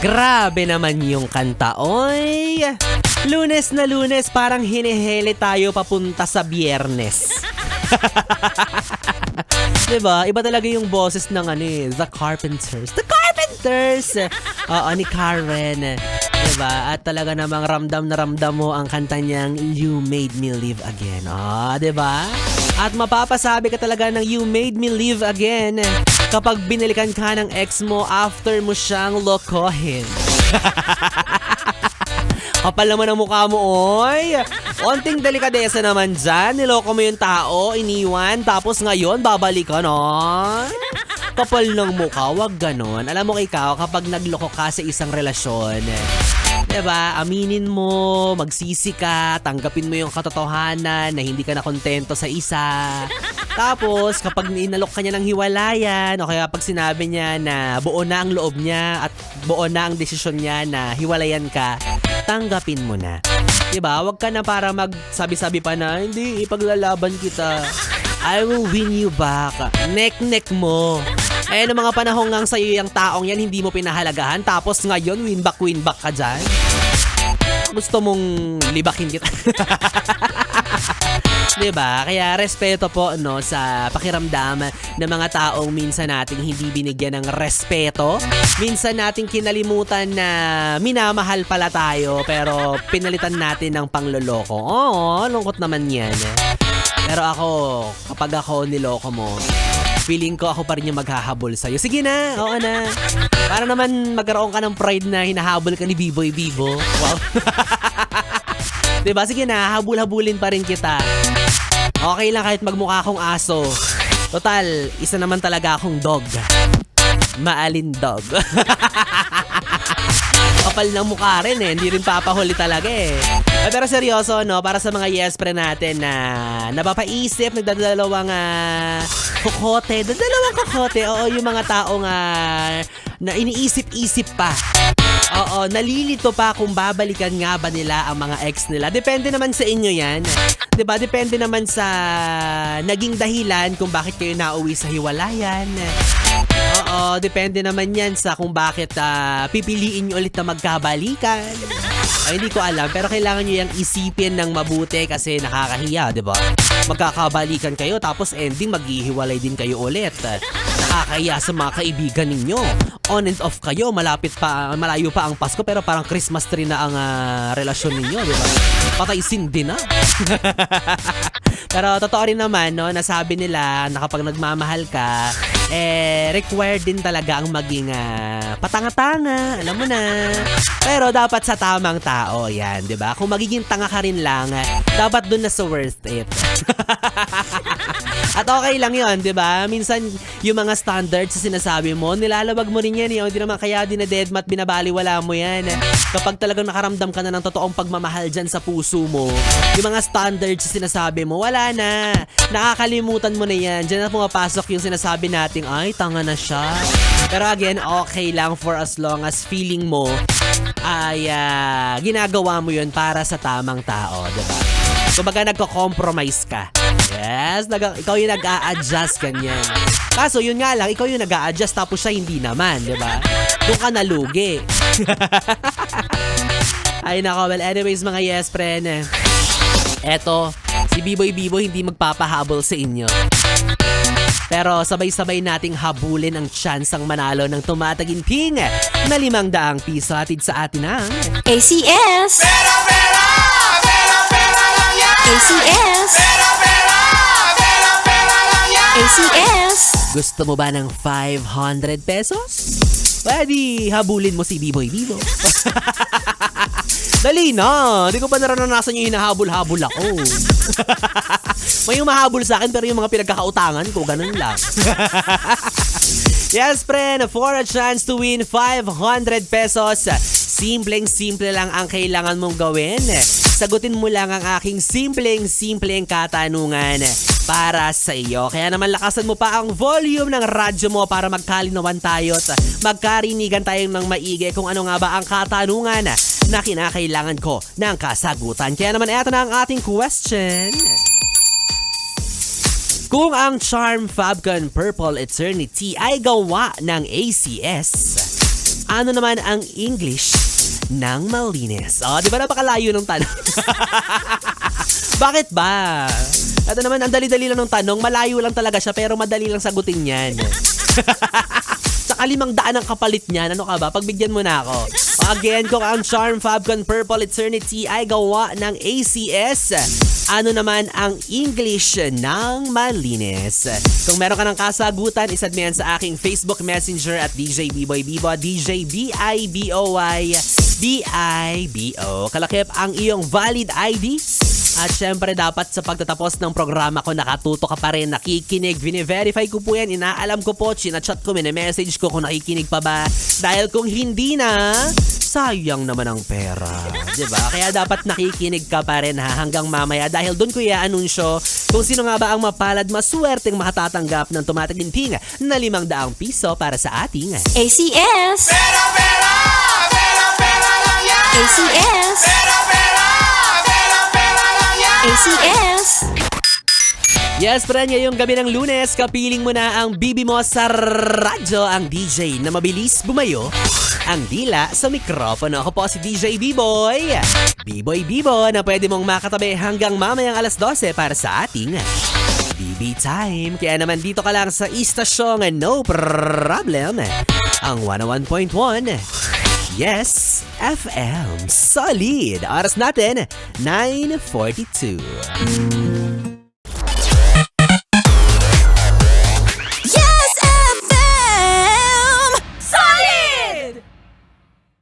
Grabe naman yung kanta, oy! Lunes na Lunes, parang hinihele tayo papunta sa Biyernes. Diba? Iba talaga yung boses ng The Carpenters. The Carpenters! Oo, ni Karen. Diba? At talaga namang ramdam na ramdam mo ang kanta niyang You Made Me Live Again. Diba? At mapapasabi ka talaga ng You Made Me Live Again kapag binalikan ka ng ex mo after mo siyang lokohin. Kapal naman ang mukha mo, oy! Onting delikadesa naman dyan. Niloko mo yung tao, iniwan, tapos ngayon babalikan, Kapal ng mukha, wag ganon. Alam mo ikaw, kapag nagloko ka sa isang relasyon, diba, aminin mo, magsisi ka, tanggapin mo yung katotohanan na hindi ka na kontento sa isa. Tapos, kapag inalok ka niya ng hiwalayan, o kaya pag sinabi niya na buo na ang loob niya at buo na ang desisyon niya na hiwalayan ka, tanggapin mo na. Diba? Huwag ka na para magsabi-sabi pa na, hindi, ipaglalaban kita. I will win you back. Nek-nek mo. Noong mga panahon ngang sa'yo yung taong yan, hindi mo pinahalagahan. Tapos ngayon, win back ka dyan. Gusto mong libakin kita. Diba? Kaya respeto po sa pakiramdam ng mga taong minsan nating hindi binigyan ng respeto. Minsan nating kinalimutan na minamahal pala tayo pero pinalitan natin ng pangloloko. Lungkot naman yan. Pero kapag ako niloko mo, feeling ko ako pa rin yung maghahabol sa'yo. Sige na, oo na. Para naman magkaroon ka ng pride na hinahabol ka ni Biboy Bibo. Wow. Diba? Sige na, habul-habulin pa rin kita. Okay lang kahit magmukha akong aso. Total, isa naman talaga akong dog. Maalin dog. Kapal ng mukha rin hindi rin papahuli talaga Pero seryoso para sa mga yes pre natin na napapaisip, nagdadalawang kokote, oo, yung mga taong na iniisip-isip pa. Oo, nalilito pa kung babalikan nga ba nila ang mga ex nila. Depende naman sa inyo yan. Diba? Depende naman sa naging dahilan kung bakit kayo nauwi sa hiwalayan. Oo, depende naman yan sa kung bakit pipiliin nyo ulit na magkabalikan. Hindi ko alam, pero kailangan nyo yung isipin ng mabuti kasi nakakahiya, diba? Magkakabalikan kayo tapos ending maghihiwalay din kayo ulit. Nakakahiya sa mga kaibigan ninyo. On and off kayo, malayo pa ang Pasko pero parang Christmas tree na ang relasyon ninyo, diba? Patay sindi na. Pero totoo rin naman, nasabi nila na kapag nagmamahal ka, required din talaga ang maging patanga-tanga, alam mo na. Pero dapat sa tamang tao, yan, di ba? Kung magiging tanga ka rin lang, dapat dun na sa worth it. At okay lang yon, di ba? Minsan, yung mga standards sa sinasabi mo, nilalabag mo rin yan. Hindi naman kaya dinededmat, binabaliwala mo yan. Kapag talagang nakaramdam ka na ng totoong pagmamahal dyan sa puso mo, yung mga standards sa sinasabi mo, wala na. Nakakalimutan mo na yan. Diyan na pumapasok yung sinasabi nating, ay, tanga na siya. Pero again, okay lang for as long as feeling mo ay ginagawa mo yun para sa tamang tao, diba? Kumbaga nagko-compromise ka. Yes, ikaw yung nag-a-adjust ganyan. Kaso yun nga lang, ikaw yung nag-a-adjust tapos siya hindi naman, diba? Doon ka nalugi. Ay nako, well anyways mga yes friend, eto, si Biboy Bibo hindi magpapahabol sa inyo. Pero sabay-sabay nating habulin ang tsansang manalo ng tumataginting na 500 piso hatid sa atin ang ACS! Pera, pera! Pera, pera lang yan! ACS! Pera, pera! Pera, pera lang yan! ACS! Gusto mo ba ng 500 pesos? Pwede, habulin mo si Biboy Bibo. Dali na, di ko pa naranasan yung hinahabol-habol ako. May humahabol sa akin pero yung mga pinagkakautangan ko, ganun lang. Yes, friend, for a chance to win 500 pesos, simpleng-simple lang ang kailangan mong gawin. Sagutin mo lang ang aking simpleng katanungan para sa iyo. Kaya naman lakasan mo pa ang volume ng radyo mo para magkalinawan tayo at magkarinigan tayo ng maigi kung ano nga ba ang katanungan na kinakailangan ko ng kasagutan. Kaya naman eto na ang ating question. Kung ang Charm Fabcon Purple Eternity ay gawa ng ACS, Ano naman ang English ng malinis? Oh, di ba napakalayo ng tanong? Bakit ba? Ito naman, ang dali-dali lang ng tanong. Malayo lang talaga siya pero madali lang sagutin yan. Saka 500 ang kapalit niyan. Ano ka ba? Pagbigyan mo na ako. Again, kung ang Charm Fabcon Purple Eternity ay gawa ng ACS, ano naman ang English ng malinis? Kung meron ka ng kasagutan, isad mo yan sa aking Facebook Messenger at DJ Biboy Bibo, DJ B-I-B-O-Y B-I-B-O. Kalakip ang iyong valid ID. At syempre dapat sa pagtatapos ng programa ko nakatuto ka pa rin, nakikinig, vini-verify ko po yan, inaalam ko po, chinachat ko, mini-message ko kung nakikinig pa ba. Dahil kung hindi na, sayang naman ang pera. Diba? Kaya dapat nakikinig ka pa rin hanggang mamaya dahil doon ko i-anunsyo kung sino nga ba ang mapalad maswerteng makatatanggap ng tumataginting na 500 piso para sa ating ACS. Pera, pera, pera, pera lang yan. ACS. Pera, pera, pera, pera lang yan. ACS. Yes, friend, ngayong gabi ng Lunes, kapiling mo na ang bibi mo sa radyo, ang DJ na mabilis bumayo, ang dila sa mikropono. Ako po si DJ B-Boy. B-Boy Bibo na pwede mong makatabi hanggang mamayang alas 12 para sa ating BB Time. Kaya naman dito ka lang sa istasyong no problem, ang 101.1 Yes FM. Solid. Oras natin, 9:42.